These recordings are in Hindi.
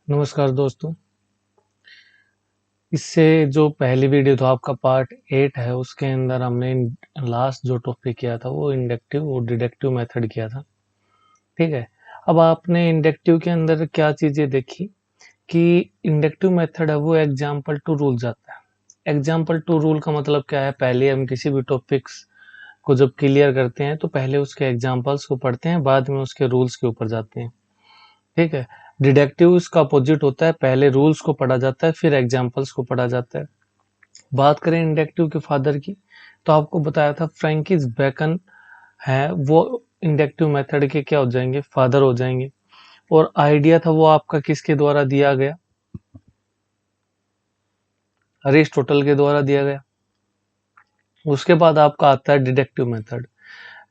नमस्कार दोस्तों। इससे जो पहली वीडियो था आपका पार्ट 8 है, उसके अंदर हमने लास्ट जो टॉपिक किया था वो इंडक्टिव और डिडक्टिव मेथड किया था। ठीक है। अब आपने इंडक्टिव के अंदर क्या चीजें देखी कि इंडक्टिव मेथड है वो एग्जाम्पल टू रूल जाता है। एग्जाम्पल टू रूल का मतलब क्या है? पहले हम किसी भी टॉपिक्स को जब क्लियर करते हैं तो पहले उसके एग्जाम्पल्स को पढ़ते हैं, बाद में उसके रूल्स के ऊपर जाते हैं। ठीक है। डिडक्टिव इसका अपोजिट होता है, पहले रूल्स को पढ़ा जाता है फिर एग्जाम्पल्स को पढ़ा जाता है। बात करें इंडक्टिव के फादर की, तो आपको बताया था फ्रैंकिस बेकन है वो इंडक्टिव मेथड के क्या हो जाएंगे? फादर हो जाएंगे। और आइडिया था वो आपका किसके द्वारा दिया गया? अरिस्टोटल के द्वारा दिया गया। उसके बाद आपका आता है डिडक्टिव मेथड।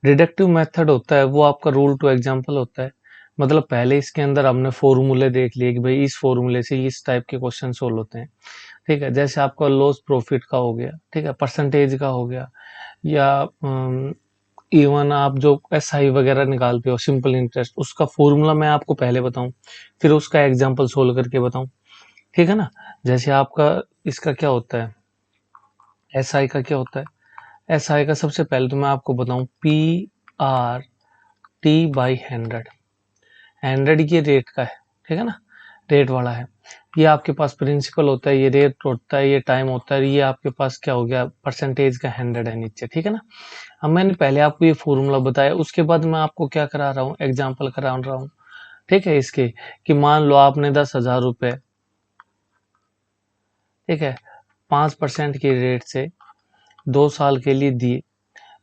डिडक्टिव मेथड होता है वो आपका रूल टू एग्जाम्पल होता है। मतलब पहले इसके अंदर हमने फॉर्मूले देख लिए कि भाई इस फॉर्मूले से इस टाइप के क्वेश्चन सोल्व होते हैं। ठीक है। जैसे आपका लॉस प्रॉफिट का हो गया, ठीक है, परसेंटेज का हो गया, या इवन आप जो एसआई वगैरह निकालते हो, सिंपल इंटरेस्ट, उसका फॉर्मूला मैं आपको पहले बताऊं, फिर उसका एग्जांपल सोल्व करके बताऊं। ठीक है ना? जैसे आपका इसका क्या होता है, एसआई का क्या होता है? एसआई का सबसे पहले तो मैं आपको बताऊं, पी आर टी बाई 100। 100 ये रेट का है, ठीक है ना, रेट वाला है। ये आपके पास प्रिंसिपल होता है, ये रेट होता है, ये टाइम होता है, ये आपके पास क्या हो गया, परसेंटेज का 100 है नीचे। ठीक है ना? अब मैंने पहले आपको ये फॉर्मूला बताया, उसके बाद मैं आपको क्या करा रहा हूँ, एग्जाम्पल करा रहा हूँ। ठीक है। इसके कि मान लो आपने 10,000 रुपए, ठीक है, 5% की रेट से 2 साल के लिए दिए,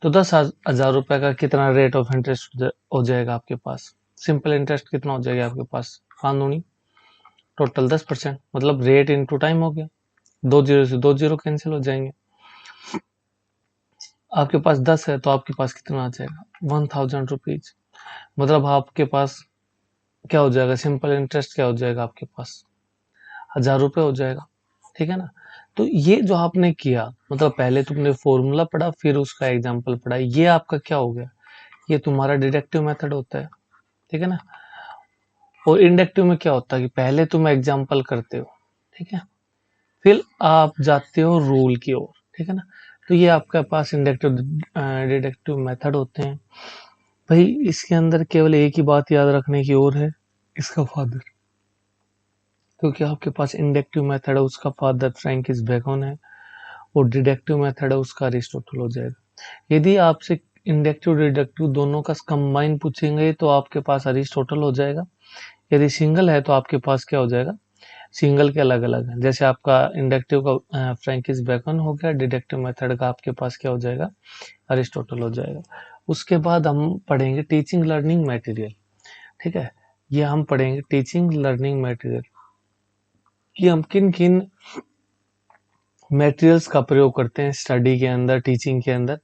तो 10,000 रुपए का कितना रेट ऑफ इंटरेस्ट हो जाएगा आपके पास? सिंपल इंटरेस्ट कितना हो जाएगा आपके पास? 5 दूनी टोटल 10%, मतलब रेट इंटू टाइम हो गया। 2 जीरो से 2 जीरो कैंसिल हो जाएंगे। आपके पास 10 है तो आपके पास कितना आ जाएगा? 1,000 रुपीज। मतलब आपके पास क्या हो जाएगा? सिंपल इंटरेस्ट क्या हो जाएगा आपके पास? 1,000 रुपए हो जाएगा। ठीक है ना? तो ये जो आपने किया, मतलब पहले तुमने फॉर्मूला पढ़ा फिर उसका एग्जाम्पल पढ़ा, ये आपका क्या हो गया? ये तुम्हारा डिडक्टिव मेथड होता है। ठीक है ना? और इंडक्टिव में क्या होता है कि पहले तुम एग्जाम्पल करते हो, ठीक है, फिर आप जाते हो रूल की ओर। ठीक है ना? तो ये आपके पास इंडक्टिव डिडक्टिव मेथड होते हैं। भाई इसके अंदर केवल एक ही बात याद रखने की और है, इसका फादर। क्योंकि आपके पास इंडक्टिव मेथड है, उसका फादर फ्रैंकिस बेकन है, और डिडक्टिव मेथड है, उसका अरिस्टोटल हो जाएगा। यदि आपसे इंडक्टिव डिडक्टिव दोनों का कंबाइन पूछेंगे तो आपके पास अरिस्टोटल हो जाएगा। यदि सिंगल है तो आपके पास क्या हो जाएगा? सिंगल के अलग अलग है। जैसे आपका इंडक्टिव का फ्रैंकिस बेकन हो गया, डिडक्टिव मेथड का आपके पास क्या हो जाएगा? अरिस्टोटल हो जाएगा। उसके बाद हम पढ़ेंगे टीचिंग लर्निंग मटेरियल। ठीक है। ये हम पढ़ेंगे टीचिंग लर्निंग मटेरियल कि हम किन किन मटेरियल्स का प्रयोग करते हैं स्टडी के अंदर, टीचिंग के अंदर।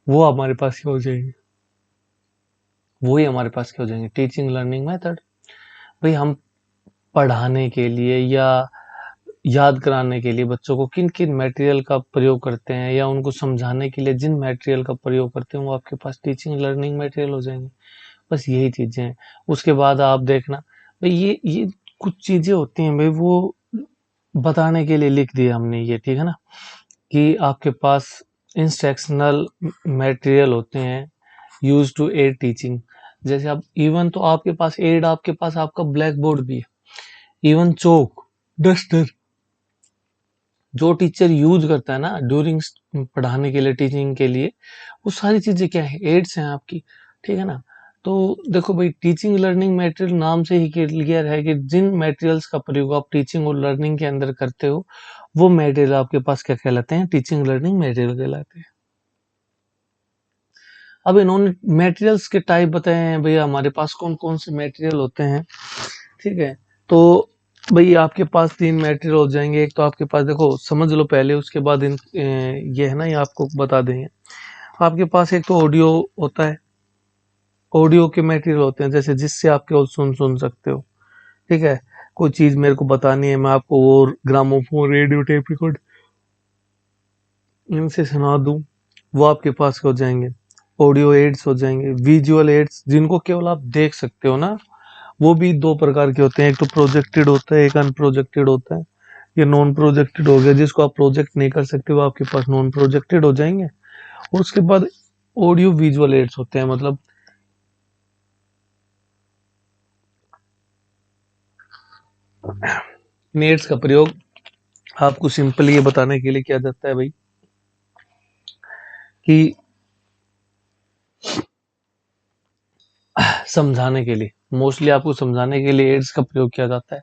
वो हमारे पास क्या हो जाएंगे? वही हमारे पास क्या हो जाएंगे? Teaching learning method. भाई हम पढ़ाने के लिए या याद कराने के लिए बच्चों को किन किन मटेरियल का प्रयोग करते हैं, या उनको समझाने के लिए जिन मटेरियल का प्रयोग करते हैं, वो आपके पास टीचिंग लर्निंग मटेरियल हो जाएंगे। बस यही चीजें हैं। उसके बाद आप देखना, भाई ये कुछ चीजें होती हैं भाई, वो बताने के लिए लिख दिया हमने ये, ठीक है ना, कि आपके पास इंस्ट्रक्शनल मटेरियल होते हैं यूज टू एड टीचिंग। जैसे आप इवन तो आपके पास एड, आपके पास आपका ब्लैक बोर्ड भी है, इवन चौक, डस्टर, जो टीचर यूज करता है ना ड्यूरिंग पढ़ाने के लिए, टीचिंग के लिए, वो सारी चीजें क्या है? एड्स हैं आपकी। ठीक है ना? तो देखो भाई, टीचिंग लर्निंग मटेरियल नाम से ही क्लियर है कि जिन मटेरियल्स का प्रयोग आप टीचिंग और लर्निंग के अंदर करते हो, वो मटेरियल आपके पास क्या कहलाते हैं? टीचिंग लर्निंग मटेरियल कहलाते हैं। अब इन्होंने मटेरियल्स के टाइप बताए हैं भैया, हमारे पास कौन कौन से मटेरियल होते हैं। ठीक है। तो भाई आपके पास 3 मटेरियल हो जाएंगे। एक तो आपके पास, देखो समझ लो पहले, उसके बाद ये है ना, ये आपको बता देंगे। आपके पास एक तो ऑडियो होता है, ऑडियो के मटेरियल होते हैं, जैसे जिससे आप केवल सुन सुन सकते हो। ठीक है। कोई चीज मेरे को बतानी है, मैं आपको वो ग्रामोफोन, रेडियो, टेप रिकॉर्ड, इनसे सुना दूं, वो आपके पास हो जाएंगे। ऑडियो एड्स हो जाएंगे। विजुअल एड्स, जिनको केवल आप देख सकते हो ना, वो भी दो प्रकार के होते हैं, एक तो प्रोजेक्टेड होता है, एक अनप्रोजेक्टेड होता है। ये नॉन प्रोजेक्टेड हो गया, जिसको आप प्रोजेक्ट नहीं कर सकते वो आपके पास नॉन प्रोजेक्टेड हो जाएंगे। और उसके बाद ऑडियो विजुअल एड्स होते हैं, मतलब इन एड्स का प्रयोग आपको सिंपल ये बताने के लिए किया जाता है भाई कि समझाने के लिए, मोस्टली आपको समझाने के लिए एड्स का प्रयोग किया जाता है।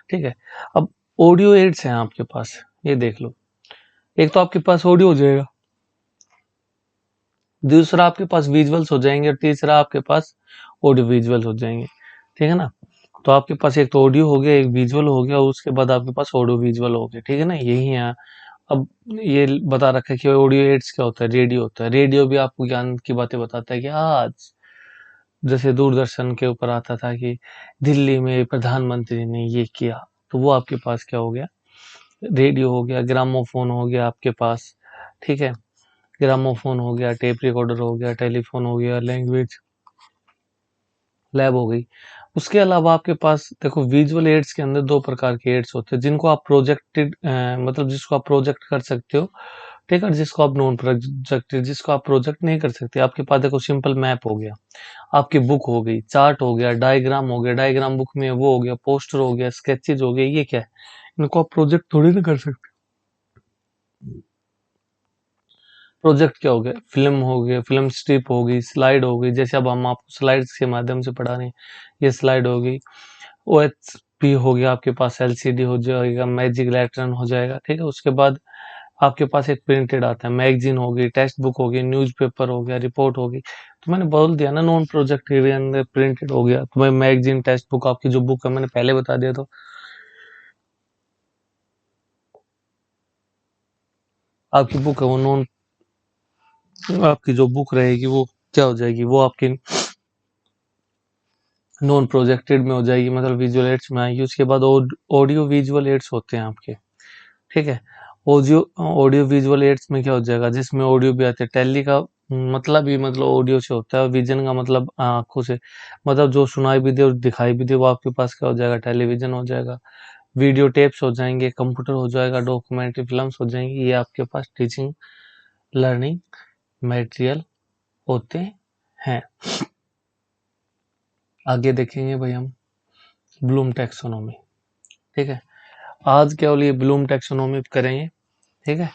ठीक है, अब ऑडियो एड्स हैं आपके पास, ये देख लो। एक तो आपके पास ऑडियो हो जाएगा, दूसरा आपके पास विजुअल्स हो जाएंगे, और तीसरा आपके पास ऑडियो विजुअल हो जाएंगे। ठीक है ना, तो आपके पास एक तो ऑडियो हो गया, एक विजुअल हो गया, उसके बाद आपके पास ऑडियो विजुअल हो गया। ठीक है ना, यही है। अब ये बता रखा है कि ऑडियो एड्स क्या होता है, रेडियो होता है। रेडियो भी आपको ज्ञान की बातें बताता है कि आज जैसे दूरदर्शन के ऊपर आता था कि दिल्ली में प्रधानमंत्री ने ये किया, तो वो आपके पास क्या हो गया, रेडियो हो गया। ग्रामोफोन हो गया आपके पास। ठीक है, ग्रामोफोन हो गया, टेप रिकॉर्डर हो गया, टेलीफोन हो गया, लैंग्वेज लैब हो गई। उसके अलावा आपके पास देखो, विजुअल एड्स के अंदर दो प्रकार के एड्स होते हैं, जिनको आप प्रोजेक्टेड मतलब जिसको आप प्रोजेक्ट कर सकते हो। ठीक है, जिसको आप नॉन प्रोजेक्टेड, जिसको आप प्रोजेक्ट नहीं कर सकते। आपके पास देखो सिंपल मैप हो गया, आपकी बुक हो गई, चार्ट हो गया, डायग्राम हो गया, डायग्राम बुक में वो हो गया, पोस्टर हो गया, स्केचेज हो गया। ये क्या है, इनको आप प्रोजेक्ट थोड़ी ना कर सकते। प्रोजेक्ट क्या हो गया, फिल्म हो गया, फिल्म स्ट्रिप हो गई, स्लाइड हो गई, जैसे अब हम आपको स्लाइड्स के माध्यम से पढ़ा रहे हैं, ये स्लाइड हो गई। OHP हो गया आपके पास, LCD हो जाएगा, मैजिक लैट्रन हो जाएगा। ठीक है, उसके बाद आपके पास एक प्रिंटेड आता है, मैगजीन हो गई, टेक्स्ट बुक हो गई, न्यूज़पेपर हो गया, रिपोर्ट हो गई। तो मैंने बोल दिया ना, नॉन प्रोजेक्ट के अंदर प्रिंटेड हो गया। तो मैं मैगजीन, टेक्स्ट बुक, आपकी जो बुक है मैंने पहले बता दिया। तो आपकी बुक है वो नॉन, आपकी जो बुक रहेगी वो क्या हो जाएगी, वो आपकी नॉन प्रोजेक्टेड में हो जाएगी, मतलब विजुअल एड्स में आएगी। उसके बाद ऑडियो विजुअल एड्स होते हैं आपके। ठीक है, ऑडियो ऑडियो विजुअल एड्स में क्या हो जाएगा, जिसमें ऑडियो भी आते हैं। टेली का मतलब ही मतलब ऑडियो से होता है, और विजन का मतलब आंखों से, मतलब जो सुनाई भी दे और दिखाई भी दे वो आपके पास क्या हो जाएगा, टेलीविजन हो जाएगा। वीडियो टेप्स हो जाएंगे, कंप्यूटर हो जाएगा, डॉक्यूमेंट्री फिल्म्स हो जाएंगी। ये आपके पास टीचिंग लर्निंग मटेरियल होते हैं। आगे देखेंगे भाई हम ब्लूम टैक्सोनॉमी। ठीक है, आज केवल ये ब्लूम टैक्सोनॉमी करेंगे। ठीक है,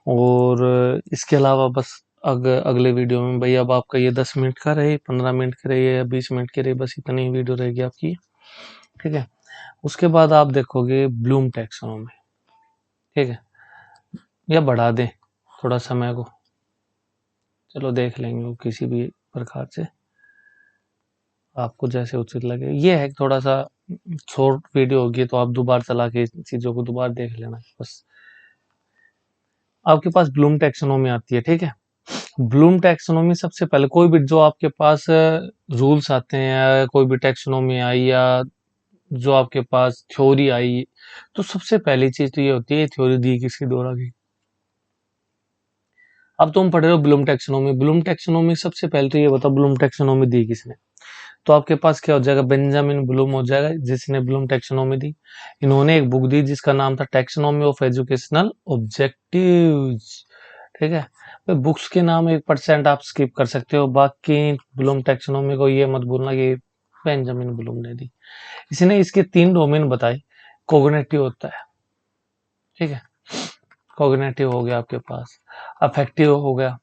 और इसके अलावा बस अगले वीडियो में भाई, अब आपका ये 10 मिनट का रहे, 15 मिनट का रहे या 20 मिनट के रहे, बस इतनी ही वीडियो रहेगी आपकी। ठीक है, उसके बाद आप देखोगे ब्लूम टैक्सोनॉमी। ठीक है, या बढ़ा दें थोड़ा समय को, चलो देख लेंगे वो किसी भी प्रकार से, आपको जैसे उचित लगे। ये है थोड़ा सा शॉर्ट वीडियो होगी, तो आप दोबारा चला के चीजों को दोबारा देख लेना बस। आपके पास ब्लूम टैक्सोनॉमी आती है। ठीक है, ब्लूम टैक्सोनॉमी सबसे पहले, कोई भी जो आपके पास रूल्स आते हैं, या कोई भी टैक्सोनॉमी आई, या जो आपके पास थ्योरी आई, तो सबसे पहली चीज तो ये होती है, थ्योरी दी किसके द्वारा गई। अब तुम पढ़ रहे हो ब्लूम टैक्सोनॉमी, ब्लूम टैक्सोनॉमी सबसे पहले तो ये बताओ ब्लूम टैक्सोनॉमी दी किसने। तो आपके पास क्या हो जाएगा, बेंजामिन ब्लूम हो जाएगा, जिसने ब्लूम टैक्सोनॉमी दी। इन्होंने एक बुक दी जिसका नाम था टैक्सोनॉमी ऑफ एजुकेशनल ऑब्जेक्टिव्स। ठीक है, तो बुक्स के नाम 1% आप स्किप कर सकते हो, बाकी ब्लूम टैक्सोनॉमी को ये मत भूलना कि बेंजामिन ब्लूम ने दी। इसने इसके 3 डोमेन बताए। कोग्निटिव होता है, ठीक है, कोग्निटिव हो गया आपके पास, अफेक्टिव हो गया,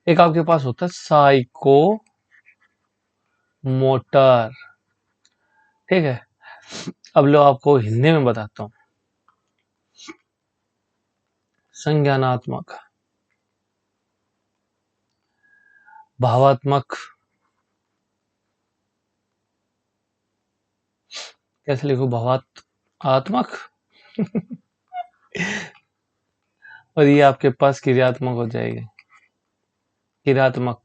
एक आपके पास होता है साइको मोटर। ठीक है, अब लो आपको हिंदी में बताता हूँ। संज्ञानात्मक, भावात्मक, कैसे लिखो, भावात आत्मक और ये आपके पास क्रियात्मक हो जाएगी, क्रियात्मक,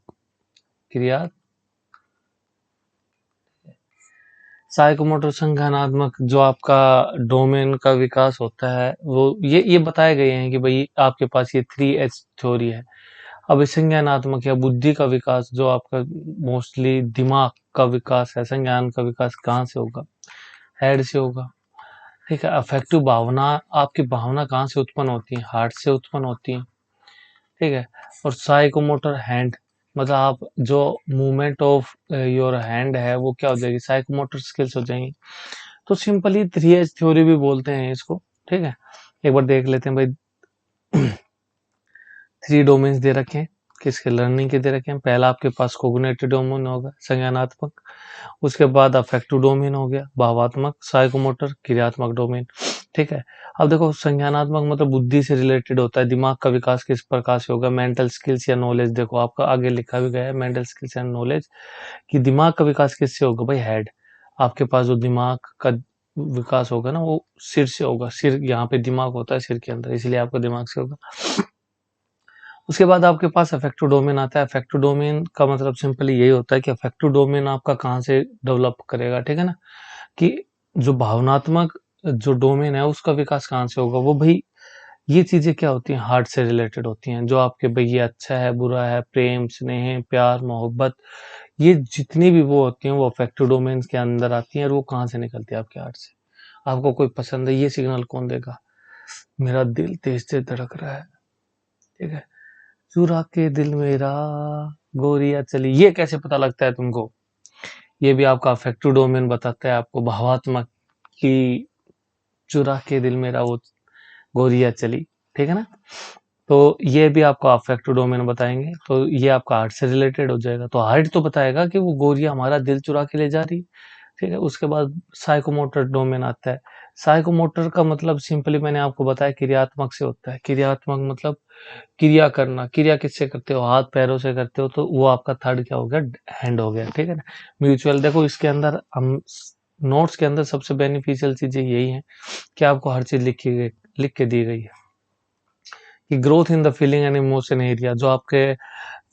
क्रिया, साइकोमोटर संज्ञानात्मक। जो आपका डोमेन का विकास होता है, वो ये बताए गए हैं कि भाई आपके पास ये 3H थ्योरी है। अब संज्ञानात्मक या बुद्धि का विकास, जो आपका मोस्टली दिमाग का विकास है, संज्ञान का विकास कहाँ से होगा? हेड से होगा। ठीक है। अफेक्टिव भावना, आपकी भावना कहाँ से उत्पन्न होती है? हार्ट से उत्पन्न होती है। ठीक है। और साइकोमोटर हैंड, मतलब आप जो मूवमेंट ऑफ योर हैंड है वो क्या हो जाएगी? साइकोमोटर स्किल्स हो जाएंगी। तो सिंपली 3H थ्योरी भी बोलते हैं इसको। ठीक है। एक बार देख लेते हैं भाई। 3 डोमेन्स दे रखे हैं, किसके? लर्निंग के दे रखे हैं। पहला आपके पास कोग्निटिव डोमेन होगा, संज्ञानात्मक। उसके बाद अफेक्टिव डोमेन हो गया, भावात्मक। साइकोमोटर, क्रियात्मक डोमेन। ठीक है। अब देखो, संज्ञानात्मक मतलब बुद्धि से रिलेटेड होता है। दिमाग का विकास किस प्रकार से होगा? मेंटल स्किल्स या नॉलेज। देखो आपका आगे लिखा भी गया है, मेंटल स्किल्स एंड नॉलेज, कि दिमाग का विकास किससे होगा भाई? हेड। आपके पास जो दिमाग का विकास होगा ना, वो सिर से होगा। सिर, यहाँ पे दिमाग होता है सिर के अंदर, इसलिए आपका दिमाग से होगा। उसके बाद आपके पास अफेक्टिव डोमेन आता है। अफेक्टिव डोमेन का मतलब सिंपली यही होता है कि अफेक्टिव डोमेन आपका कहाँ से डेवलप करेगा? ठीक है ना, कि जो भावनात्मक जो डोमेन है उसका विकास कहाँ से होगा? वो भाई, ये चीजें क्या होती हैं? हार्ट से रिलेटेड होती हैं। जो आपके भाई, ये अच्छा है, बुरा है, प्रेम, स्नेह, प्यार, मोहब्बत, ये जितनी भी वो होती हैं वो अफेक्टिव डोमेन के अंदर आती हैं। और वो कहाँ से निकलती है? आपके हार्ट से। आपको कोई पसंद है, ये सिग्नल कौन देगा? मेरा दिल तेज से धड़क रहा है। ठीक है। चुरा के दिल मेरा, गोरिया चली, ये कैसे पता लगता है तुमको? ये भी आपका अफेक्टिव डोमेन बताता है आपको। भावात्मक, कि चुरा के दिल मेरा वो गोरिया चली। ठीक है ना। तो ये भी आपका अफेक्टिव डोमेन बताएंगे। तो ये आपका हार्ट से रिलेटेड हो जाएगा। तो हार्ट तो बताएगा कि वो गोरिया हमारा दिल चुरा के ले जा रही है। ठीक है। उसके बाद साइकोमोटर डोमेन आता है। साइकोमोटर का मतलब सिंपली मैंने आपको बताया, क्रियात्मक से होता है। क्रियात्मक मतलब क्रिया करना। क्रिया किससे करते हो? हाथ पैरों से करते हो, तो वो आपका थर्ड क्या हो गया? हैंड हो गया। ठीक है ना। म्यूचुअल, देखो इसके अंदर हम नोट्स के अंदर सबसे बेनिफिशियल चीजें यही हैं कि आपको हर चीज लिख के दी गई है। कि growth in the feeling and emotion area, जो आपके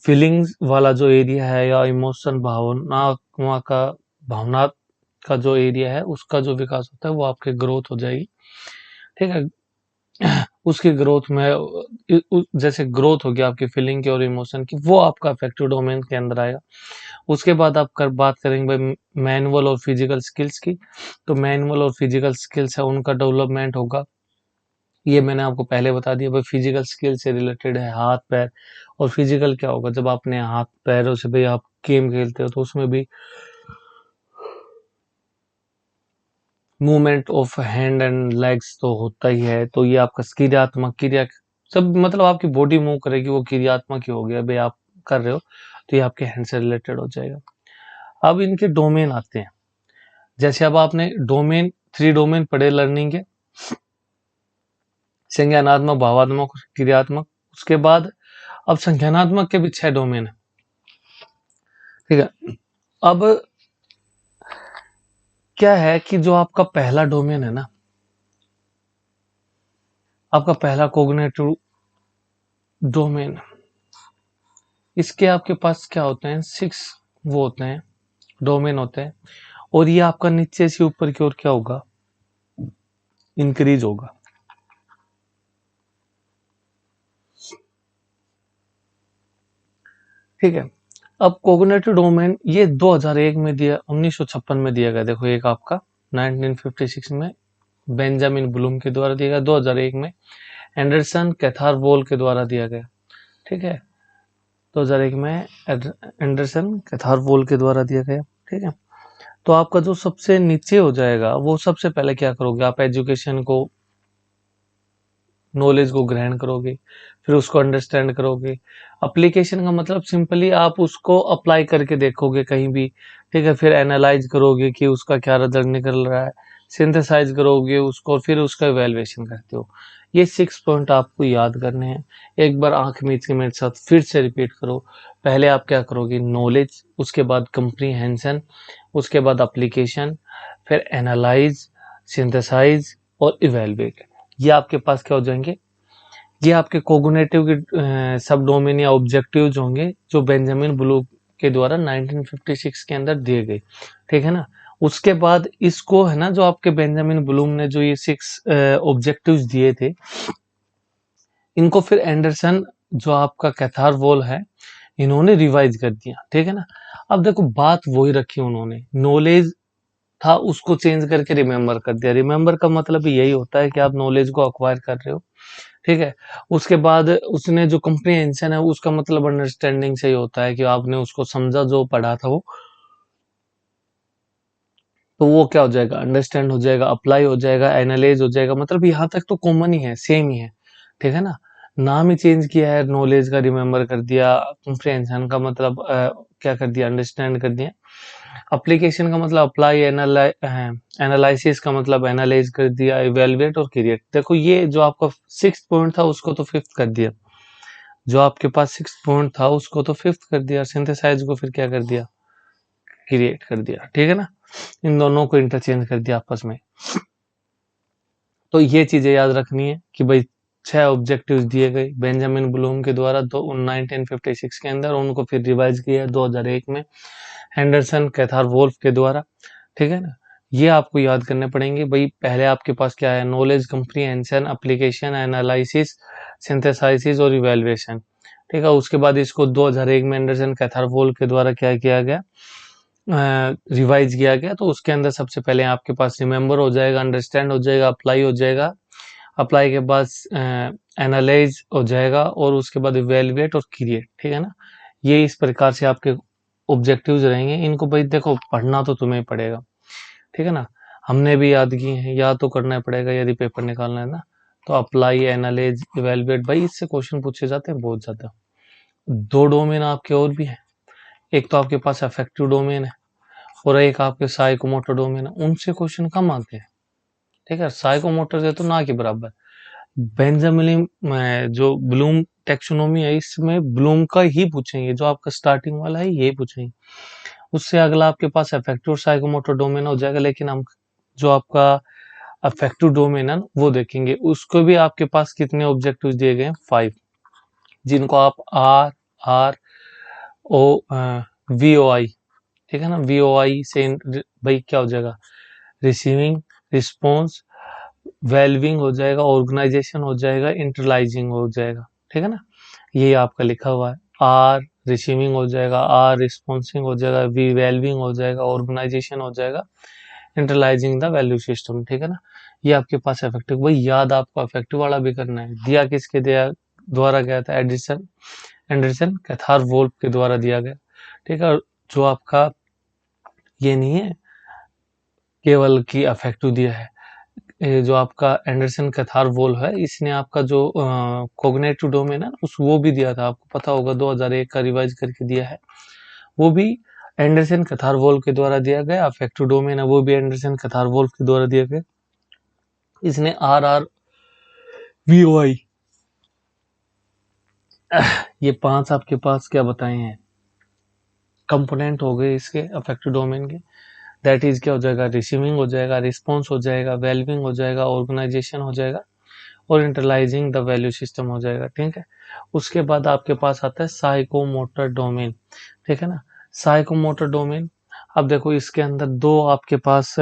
फीलिंग्स वाला जो एरिया है, या इमोशन, भावना का जो एरिया है, उसका जो विकास होता है वो आपके ग्रोथ हो जाएगी। ठीक है। उसकी ग्रोथ में जैसे ग्रोथ होगी आपकी फीलिंग की और इमोशन की, वो आपका अफेक्टिव डोमेन के अंदर आएगा। उसके बाद आप बात करेंगे भाई मैनुअल और फिजिकल स्किल्स की। तो मैनुअल और फिजिकल स्किल्स है, उनका डेवलपमेंट होगा। ये मैंने आपको पहले बता दिया भाई, फिजिकल स्किल से रिलेटेड है, हाथ पैर। और फिजिकल क्या होगा? जब आपने हाथ पैरों से भाई आप गेम खेलते हो, तो उसमें भी movement of hand and legs तो होता ही है। तो ये आपका क्रियात्मक, क्रिया सब मतलब आपकी बॉडी मूव करेगी, वो क्रियात्मक ही हो गया भाई, आप कर रहे हो, तो ये आपके हैंड से रिलेटेड हो जाएगा। अब इनके डोमेन आते हैं। जैसे अब आपने डोमेन 3 डोमेन पढ़े लर्निंग के, संज्ञानात्मक, भावात्मक, क्रियात्मक। उसके बाद अब संज्ञानात्मक के भी 6 डोमेन है। ठीक है। अब क्या है कि जो आपका पहला डोमेन है ना, आपका पहला कोग्निटिव डोमेन, इसके आपके पास क्या होते हैं? 6 वो होते हैं, डोमेन होते हैं। और ये आपका नीचे से ऊपर की ओर क्या होगा? इंक्रीज होगा। ठीक है। अब कोग्निटिव डोमेन ये 2001 में दिया, 1956 में दिया गया। देखो एक आपका 1956 में बेंजामिन ब्लूम के द्वारा दिया गया, 2001 में एंडरसन कैथारवोल के द्वारा दिया गया। ठीक है। 2001 में एंडरसन कैथारवोल के द्वारा दिया गया। ठीक है। तो आपका जो सबसे नीचे हो जाएगा, वो सबसे पहले क्या करोगे? आप एजुकेशन को, नॉलेज को ग्रहण करोगे, फिर उसको अंडरस्टैंड करोगे। एप्लीकेशन का मतलब सिंपली आप उसको अप्लाई करके देखोगे कहीं भी। ठीक है। फिर एनालाइज करोगे कि उसका क्या रिजल्ट निकल रहा है, सिंथेसाइज करोगे उसको, फिर उसका इवैल्यूएशन करते हो। ये 6 पॉइंट आपको याद करने हैं। एक बार आंख मीच के मेरे साथ फिर से रिपीट करो। पहले आप क्या करोगे? नॉलेज, उसके बाद कंप्रीहेंशन, उसके बाद एप्लीकेशन, फिर एनालाइज, सिंथेसाइज और इवैल्यूएट। ये आपके पास क्या हो जाएंगे? ये आपके कोग्निटिव के सब डोमेन या ऑब्जेक्टिव्स होंगे, जो बेंजामिन ब्लूम के द्वारा 1956 के अंदर दिए गए। ठीक है ना। उसके बाद इसको है ना, जो आपके बेंजामिन ब्लूम ने जो ये 6 ऑब्जेक्टिव्स दिए थे, इनको फिर एंडरसन जो आपका कैथार वॉल है इन्होंने रिवाइज कर दिया, ठीक है ना। अब देखो बात वही रखी उन्होंने, नॉलेज था उसको चेंज करके रिमेम्बर कर दिया। रिमेम्बर का मतलब यही होता है कि आप नॉलेज को अक्वायर कर रहे हो, ठीक है। उसके बाद उसने जो कम्प्रीहेंशन है उसका मतलब अंडरस्टैंडिंग से ही होता है कि आपने उसको समझा, जो पढ़ा था वो, तो वो क्या हो जाएगा, अंडरस्टैंड हो जाएगा, अप्लाई हो जाएगा, एनालाइज हो जाएगा। मतलब यहाँ तक तो कॉमन ही है, सेम ही है, ठीक है ना। नाम ही चेंज किया है, नॉलेज का रिमेम्बर कर दिया, कॉम्प्रिहेंशन का मतलब क्या कर दिया, अंडरस्टैंड कर दिया। एप्लीकेशन का मतलब अप्लाई, एनालिसिस का मतलब एनालाइज कर दिया, इवेलुएट और क्रिएट। देखो ये जो आपका सिक्स पॉइंट था उसको तो फिफ्थ कर दिया, जो आपके पास सिक्स पॉइंट था उसको तो फिफ्थ कर दिया, सिंथेसाइज को फिर क्या कर दिया, क्रिएट कर दिया, ठीक है ना। इन दोनों को इंटरचेंज कर दिया आपस में। तो ये चीजें याद रखनी है कि भाई 6 ऑब्जेक्टिव्स दिए गए बेंजामिन ब्लूम के द्वारा, तो 1956 के अंदर, उनको फिर रिवाइज किया 2001 में हेंडरसन कैथार वोल्फ के द्वारा, ठीक है ना। ये आपको याद करने पड़ेंगे भाई। पहले आपके पास क्या है, नॉलेज, कंप्रीहेंशन, एप्लीकेशन, एनालिसिस, सिंथेसाइसिस और इवेल्युएशन, ठीक है। उसके बाद इसको 2001 में एंडरसन कैथार वोल्फ के द्वारा क्या किया गया, रिवाइज किया गया। तो उसके अंदर सबसे पहले आपके पास रिमेम्बर हो जाएगा, अंडरस्टैंड हो जाएगा, अप्लाई हो जाएगा, अप्लाई के बाद एनालाइज हो जाएगा, और उसके बाद इवेलुएट और क्रिएट, ठीक है ना। ये इस प्रकार से आपके ऑब्जेक्टिव्स रहेंगे। इनको भाई देखो पढ़ना तो तुम्हें पड़ेगा, ठीक है ना। हमने भी याद किए हैं, याद तो करना पड़ेगा यदि पेपर निकालना है ना। तो अप्लाई, एनालाइज, इवेलुएट, भाई इससे क्वेश्चन पूछे जाते हैं बहुत ज्यादा। दो डोमेन आपके और भी हैं, एक तो आपके पास अफेक्टिव डोमेन है और एक आपके साइकोमोटर डोमेन है, उनसे क्वेश्चन कम आते हैं, ठीक है। साइकोमोटर से तो ना के बराबर। बेंजामिन जो ब्लूम टेक्सोनोमी है, इसमें ब्लूम का ही पूछेंगे, जो आपका स्टार्टिंग वाला है ये पूछेंगे। उससे अगला आपके पास अफेक्टिव और साइकोमोटर डोमेन हो जाएगा, लेकिन हम जो आपका अफेक्टिव डोमेन है वो देखेंगे। उसको भी आपके पास कितने ऑब्जेक्टिव दिए गए हैं, 5, जिनको आप R R O V O I, ठीक है ना। वी ओ आई से भाई क्या हो जाएगा, रिसीविंग, रिस्पॉन्स, वेलविंग हो जाएगा, ऑर्गेनाइजेशन हो जाएगा, इंटरलाइजिंग हो जाएगा, ठीक है ना। ये आपका लिखा हुआ है, आर रिसीविंग हो जाएगा, आर रिस्पॉन्सिंग हो जाएगा, वी वेलविंग हो जाएगा, ऑर्गेनाइजेशन हो जाएगा, इंटरलाइजिंग द वैल्यू सिस्टम, ठीक है ना। ये आपके पास इफेक्टिव, भाई याद आपको इफेक्टिव वाला भी करना है। दिया किसके दिया द्वारा गया था, एडिसन एंडरसन कैथार वोल्फ के द्वारा दिया गया, ठीक है। जो आपका ये नहीं है केवल कि अफेक्टिव दिया है, ये जो आपका एंडरसन कैथार वोल्फ है, इसने आपका जो कोग्निटिव डोमेन है उस वो भी दिया था, आपको पता होगा 2001 का रिवाइज करके दिया है, वो भी एंडरसन कैथार वोल्फ के द्वारा दिया गया। अफेक्टिव डोमेन है वो भी एंडरसन कैथार वोल्फ के द्वारा दिया गया। इसने आर आर वी ओ आई ये 5 आपके पास क्या बताए हैं, कंपोनेंट हो गए इसके अफेक्टिव डोमेन के। दैट इज क्या हो जाएगा, रिसीविंग हो जाएगा, रिस्पॉन्स हो जाएगा, वेलविंग हो जाएगा, ऑर्गेनाइजेशन हो जाएगा, और इंटरलाइजिंग द वैल्यू सिस्टम हो जाएगा, ठीक है। उसके बाद आपके पास आता है साइकोमोटर डोमेन, ठीक है ना। साइकोमोटर डोमेन, अब देखो इसके अंदर दो आपके पास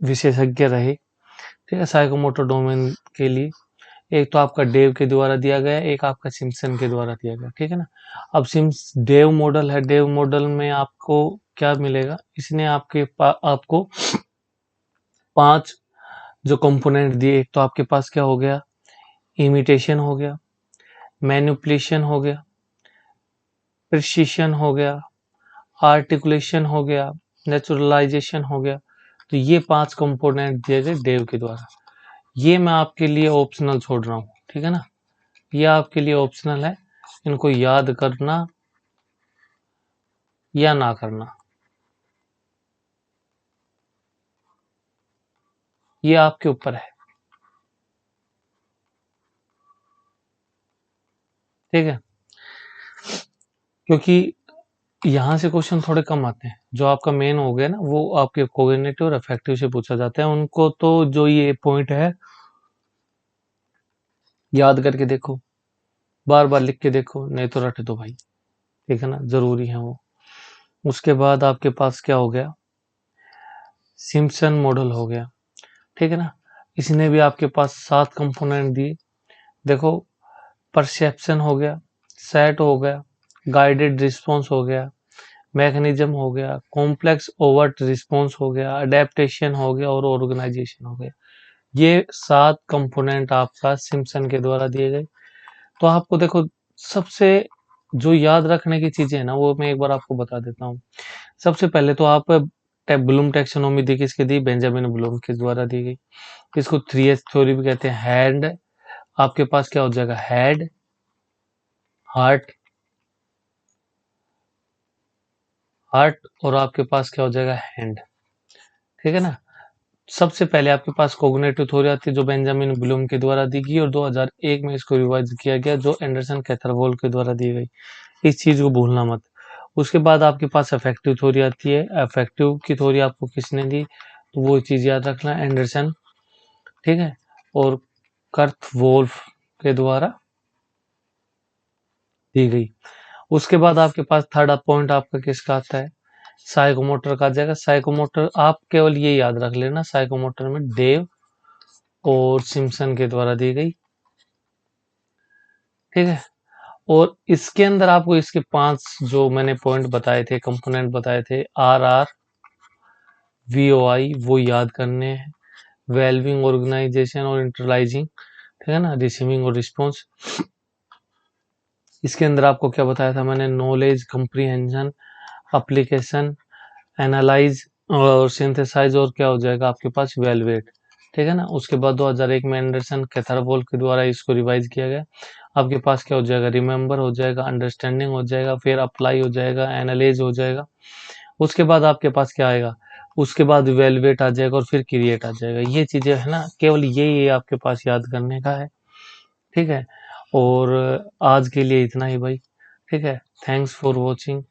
विशेषज्ञ रहे, ठीक है, साइकोमोटर डोमेन के लिए। एक तो आपका डेव के द्वारा दिया गया, एक आपका सिम्पसन के द्वारा दिया गया, ठीक है ना। अब सिम्स डेव मॉडल है, डेव मॉडल में आपको क्या मिलेगा, इसने आपको 5 जो कंपोनेंट दिए। एक तो आपके पास क्या हो गया, इमिटेशन हो गया, मैनिपुलेशन हो गया, प्रिसिशन हो गया, आर्टिकुलेशन हो गया, नेचुरलाइजेशन हो गया। तो ये 5 कंपोनेंट दिए गए डेव के द्वारा। ये मैं आपके लिए ऑप्शनल छोड़ रहा हूँ, ठीक है ना। ये आपके लिए ऑप्शनल है, इनको याद करना या ना करना ये आपके ऊपर है, ठीक है। क्योंकि यहाँ से क्वेश्चन थोड़े कम आते हैं। जो आपका मेन हो गया ना वो आपके कोग्निटिव और अफेक्टिव से पूछा जाता है। उनको तो जो ये पॉइंट है याद करके देखो, बार बार लिख के देखो, नहीं तो रट दो भाई, ठीक है ना, जरूरी है वो। उसके बाद आपके पास क्या हो गया, सिम्पसन मॉडल हो गया, ठीक है ना। इसने भी आपके पास 7 कंपोनेंट दिए। देखो परसेप्शन हो गया, सेट हो गया, गाइडेड रिस्पॉन्स हो गया, मैकेनिज्म हो गया, कॉम्प्लेक्स ओवर्ट रिस्पॉन्स हो गया, अडेप्टेशन हो गया और ऑर्गेनाइजेशन हो गया। ये 7 कंपोनेंट आपका सिम्पसन के द्वारा दिए गए। तो आपको देखो सबसे जो याद रखने की चीजें है ना, वो मैं एक बार आपको बता देता हूँ। सबसे पहले तो आप ब्लूम टैक्सोनॉमी दी किसकी दी? बेंजामिन ब्लूम के द्वारा दी गई। इसको 3H थ्योरी भी कहते हैं। हैंड, आपके पास क्या हो जाएगा? हेड, हार्ट, हार्ट और आपके पास क्या हो जाएगा? हैंड। ठीक है ना? सबसे पहले आपके पास कोग्निटिव थ्योरी आती है जो बेंजामिन ब्लूम के द्वारा दी गई और 2001 में इसको रिवाइज किया गया जो एंडरसन कैथरवॉल के द्वारा दी गई। इस चीज को भूलना मत। उसके बाद आपके पास अफेक्टिव थ्योरी आती है। अफेक्टिव की थ्योरी आपको किसने दी? तो वो चीज याद रखना, एंडरसन। ठीक है, और कर्थ वोल्फ के द्वारा दी गई। उसके बाद आपके पास थर्ड पॉइंट आपका किसका आता है? साइकोमोटर का आ जाएगा। साइकोमोटर आप केवल ये याद रख लेना, साइकोमोटर में डेव और सिम्पसन के द्वारा दी गई। ठीक है, और इसके अंदर आपको इसके 5 जो मैंने पॉइंट बताए थे, कंपोनेंट बताए थे, RR, VOI, वो याद करने हैं। वेलबिंग, ऑर्गेनाइजेशन और इंटरलाइजिंग, ठीक है ना, रिसीविंग और रिस्पॉन्स। इसके अंदर आपको क्या बताया था मैंने? नॉलेज, कंप्रीहेंशन, एप्लीकेशन, एनालाइज और सिंथेसाइज, और क्या हो जाएगा आपके पास? इवैल्यूएट। ठीक है ना? उसके बाद 2001 में एंडरसन कैथरवॉल के द्वारा इसको रिवाइज किया गया। आपके पास क्या हो जाएगा? रिमेंबर हो जाएगा, अंडरस्टैंडिंग हो जाएगा, फिर अप्लाई हो जाएगा, एनालाइज हो जाएगा। उसके बाद आपके पास क्या आएगा? उसके बाद इवैल्यूएट आ जाएगा और फिर क्रिएट आ जाएगा। ये चीजें है ना, केवल ये आपके पास याद करने का है। ठीक है, और आज के लिए इतना ही भाई। ठीक है, थैंक्स फॉर वॉचिंग।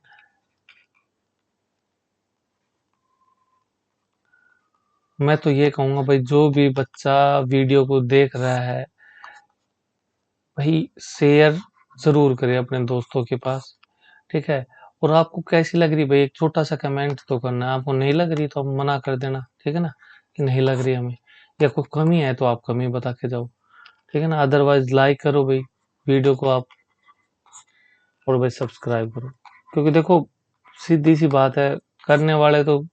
मैं तो ये कहूंगा भाई, जो भी बच्चा वीडियो को देख रहा है भाई, शेयर जरूर करे अपने दोस्तों के पास। ठीक है, और आपको कैसी लग रही भाई, एक छोटा सा कमेंट तो करना। आपको नहीं लग रही तो आप मना कर देना, ठीक है ना, कि नहीं लग रही हमें, या कोई कमी है तो आप कमी बता के जाओ। ठीक है ना, अदरवाइज लाइक करो भाई वीडियो को आप, और भाई सब्सक्राइब करो। क्योंकि देखो सीधी सी बात है, करने वाले तो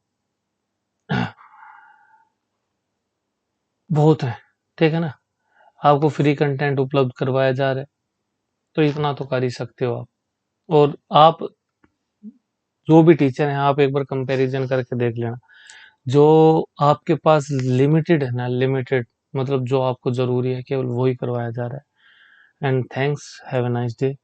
बहुत है। ठीक है ना, आपको फ्री कंटेंट उपलब्ध करवाया जा रहा है, तो इतना तो कर ही सकते हो आप। और आप जो भी टीचर हैं, आप एक बार कंपैरिजन करके देख लेना। जो आपके पास लिमिटेड है ना, लिमिटेड मतलब जो आपको जरूरी है केवल वही करवाया जा रहा है। And thanks, have a nice day.